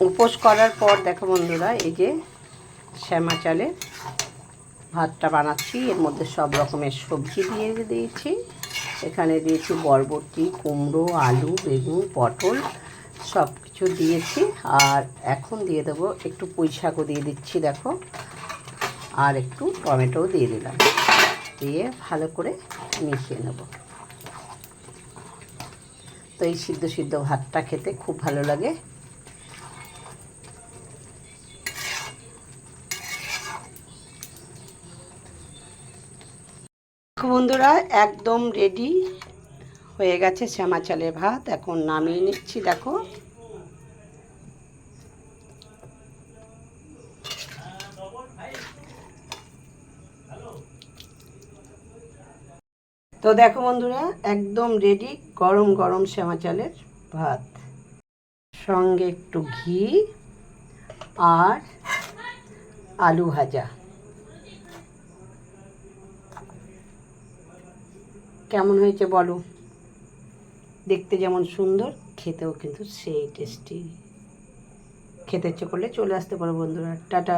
উপোস করার পর দেখো বন্ধুরা, এই যে শ্যামা চালের ভাতটা বানাচ্ছি। এর মধ্যে সব রকমের সবজি দিয়ে দিয়েছি। এখানে দিয়েছি বরবটি, কুমড়ো, আলু, বেগুন, পটল সব কিছু দিয়েছি। আর এখন দিয়ে দেবো একটু পুঁই শাকও দিয়ে দিচ্ছি দেখো, আর একটু টমেটোও দিয়ে দিলাম। দিয়ে ভালো করে মিশিয়ে নেব। তো এই সিদ্ধ সিদ্ধ ভাতটা খেতে খুব ভালো লাগে। বন্ধুরা একদম রেডি হয়ে গেছে শ্যামা চালের ভাত। এখন নামিয়ে নিচ্ছি দেখো। তো দেখো বন্ধুরা, একদম রেডি গরম গরম শ্যামা চালের ভাত, সঙ্গে একটু ঘি আর আলু ভাজা। কেমন হয়েছে বলো? দেখতে যেমন সুন্দর, খেতেও কিন্তু সেই টেস্টি। খেতে ইচ্ছে করলে চলে আসতে পারো বন্ধুরা। টাটা।